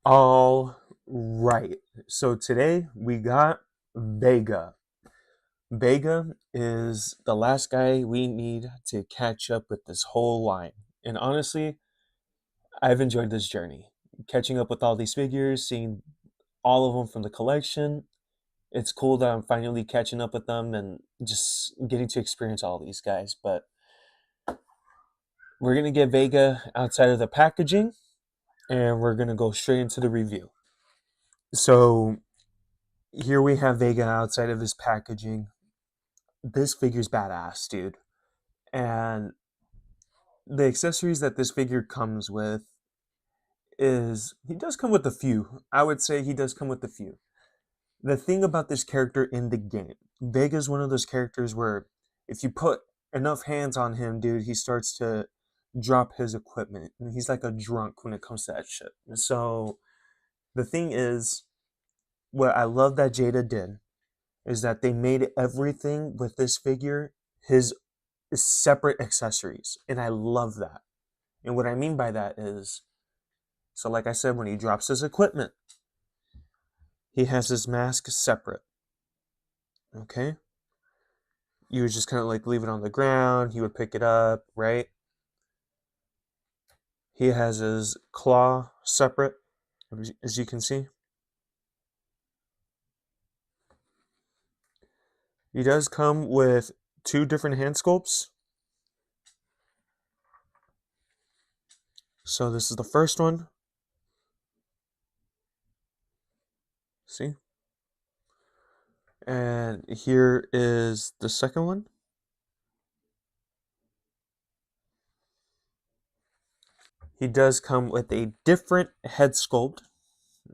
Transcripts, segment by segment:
All right. So today we got Vega. Vega is the last guy we need to catch up with this whole line. And honestly, I've enjoyed this journey. Catching up with all these figures, seeing all of them from the collection. It's cool that I'm finally catching up with them and just getting to experience all these guys. But we're going to get Vega outside of the packaging and we're going to go straight into the review. So here we have Vega outside of his packaging. This figure's badass, dude. And the accessories that this figure comes with is he does come with a few. I would say he does come with a few. The thing about this character in the game, Vega's one of those characters where if you put enough hands on him, dude, he starts to drop his equipment. And he's like a drunk when it comes to that shit. So the thing is, what I love that Jada did is that they made everything with this figure his separate accessories. And I love that. And what I mean by that is, so like I said, when he drops his equipment, he has his mask separate. Okay? You would just kind of like leave it on the ground. He would pick it up, right? He has his claw separate, as you can see. He does come with two different hand sculpts. So this is the first one. See? And here is the second one. He does come with a different head sculpt.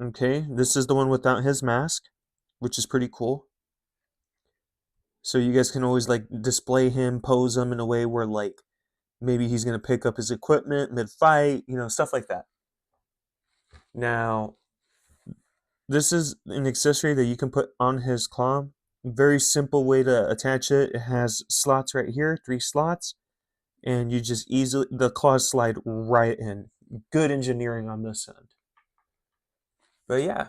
Okay, this is the one without his mask, which is pretty cool. So you guys can always like display him, pose him in a way where like maybe he's gonna pick up his equipment mid-fight, stuff like that. Now, this is an accessory that you can put on his claw. Very simple way to attach it. It has slots right here, 3 slots, and you just easily the claws slide right in. Good engineering on this end. But yeah,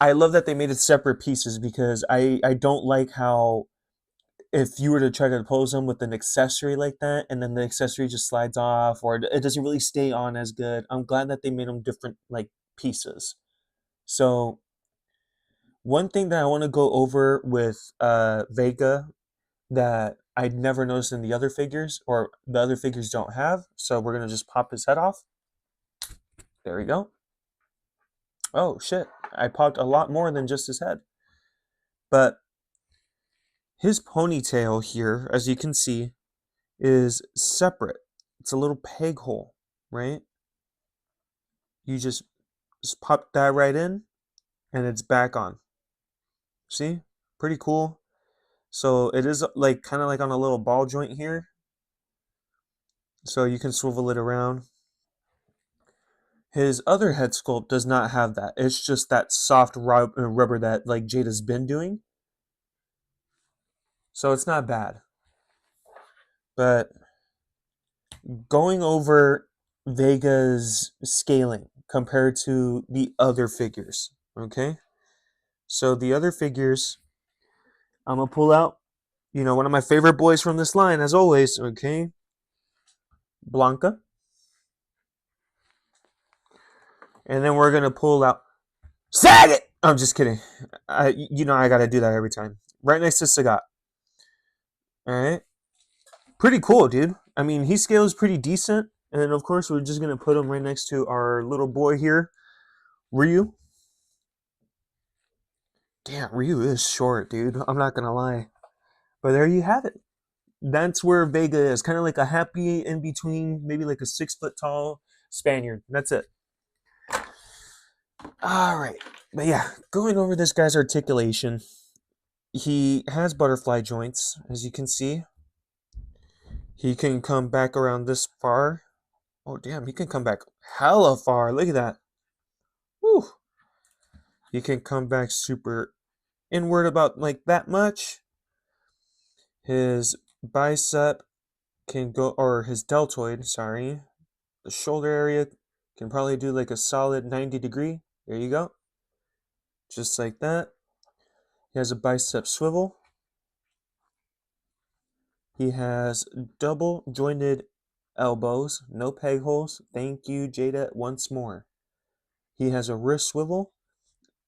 I love that they made it separate pieces because I don't like how if you were to try to pose them with an accessory like that and then the accessory just slides off or it doesn't really stay on as good. I'm glad that they made them different like pieces. So one thing that I want to go over with Vega that I'd never noticed in the other figures or the other figures don't have. So we're going to just pop his head off. There we go. Oh shit, I popped a lot more than just his head. But his ponytail here, as you can see, is separate. It's a little peg hole, right? You just pop that right in and it's back on. See? Pretty cool. So it is like kind of like on a little ball joint here. So you can swivel it around. His other head sculpt does not have that. It's just that soft rubber that like Jada's been doing. So it's not bad. But going over Vega's scaling compared to the other figures, okay? So the other figures, I'm going to pull out, one of my favorite boys from this line, as always, okay? Blanca. And then we're going to pull out Saget! I'm just kidding. I got to do that every time. Right next to Sagat. All right? Pretty cool, dude. I mean, he scales pretty decent. And then, of course, we're just going to put him right next to our little boy here, Ryu. Damn, Ryu is short, dude. I'm not going to lie. But there you have it. That's where Vega is. Kind of like a happy in between, maybe like a 6 foot tall Spaniard. That's it. All right. But yeah, going over this guy's articulation. He has butterfly joints, as you can see. He can come back around this far. Oh, damn, he can come back hella far. Look at that. Woo. He can come back super inward about like that much. His bicep can go, or his deltoid, sorry. The shoulder area Can probably do like a solid 90 degree. There you go. Just like that. He has a bicep swivel. He has double jointed elbows, no peg holes. Thank you, Jada, once more. He has a wrist swivel,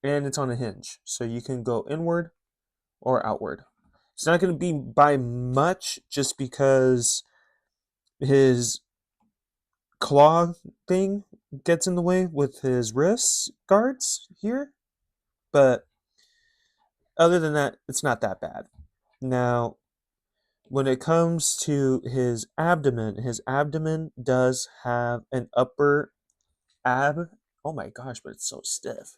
and it's on a hinge, so you can go inward or outward. It's not going to be by much just because his claw thing gets in the way with his wrist guards here, but other than that, it's not that bad. Now, when it comes to his abdomen does have an upper ab. Oh my gosh, but it's so stiff.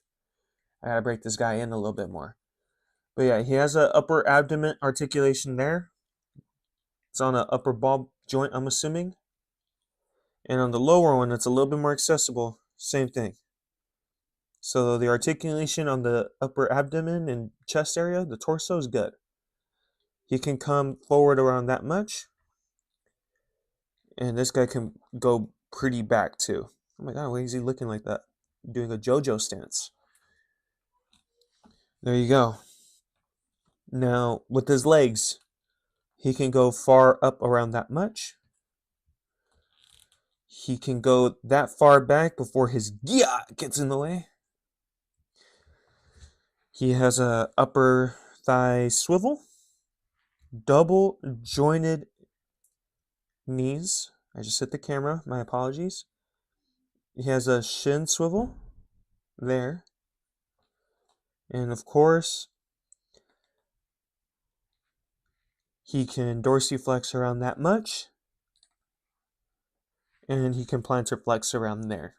I gotta break this guy in a little bit more. But yeah, he has an upper abdomen articulation there. It's on an upper ball joint, I'm assuming. And on the lower one, it's a little bit more accessible. Same thing. So the articulation on the upper abdomen and chest area, the torso, is good. He can come forward around that much. And this guy can go pretty back too. Oh my god, why is he looking like that? Doing a JoJo stance. There you go. Now, with his legs, he can go far up around that much. He can go that far back before his gia gets in the way. He has a upper thigh swivel, double jointed knees. I just hit the camera, my apologies. He has a shin swivel there. And of course, he can dorsiflex around that much. And he can plantar flex around there.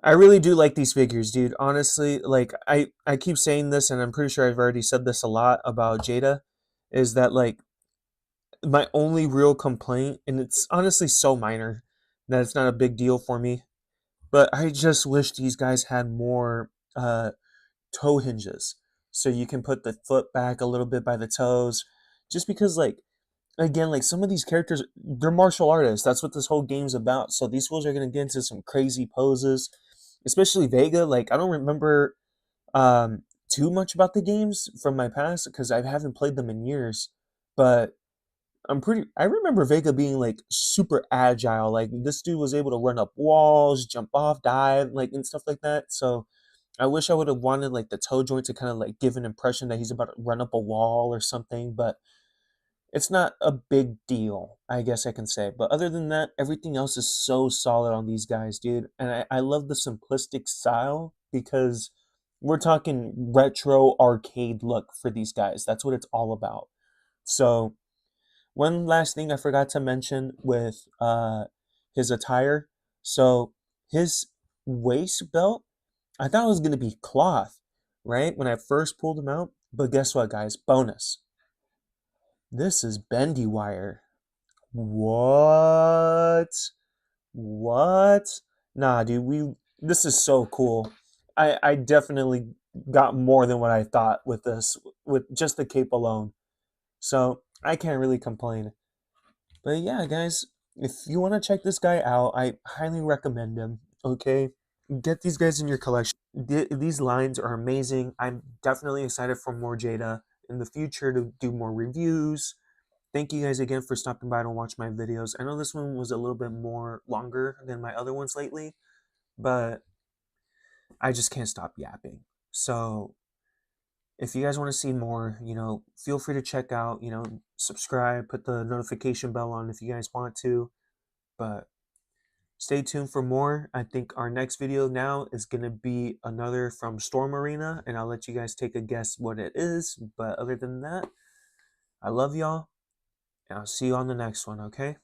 I really do like these figures, dude. Honestly, like I keep saying this, and I'm pretty sure I've already said this a lot about Jada, is that like my only real complaint, and it's honestly so minor that it's not a big deal for me, but I just wish these guys had more toe hinges, so you can put the foot back a little bit by the toes, just because like again, like some of these characters, they're martial artists. That's what this whole game's about. So these fools are gonna get into some crazy poses, especially Vega. Like I don't remember too much about the games from my past because I haven't played them in years. But I remember Vega being like super agile. Like this dude was able to run up walls, jump off, dive, like and stuff like that. So I wish I would have wanted like the toe joint to kind of like give an impression that he's about to run up a wall or something. But it's not a big deal, I guess I can say. But other than that, everything else is so solid on these guys, dude. And I love the simplistic style because we're talking retro arcade look for these guys. That's what it's all about. So, one last thing I forgot to mention with his attire. So, his waist belt, I thought it was going to be cloth, right? When I first pulled him out. But guess what, guys? Bonus. This is bendy wire. What? What? Nah, dude, this is so cool. I definitely got more than what I thought with this, with just the cape alone. So I can't really complain. But yeah, guys, if you want to check this guy out, I highly recommend him. Okay, get these guys in your collection. These lines are amazing. I'm definitely excited for more Jada in the future to do more reviews. Thank you guys again for stopping by to watch my videos. I know this one was a little bit more longer than my other ones lately, but I just can't stop yapping. So if you guys want to see more, feel free to check out, subscribe, put the notification bell on if you guys want to. But stay tuned for more. I think our next video now is going to be another from Storm Arena, and I'll let you guys take a guess what it is. But other than that, I love y'all. And I'll see you on the next one, okay?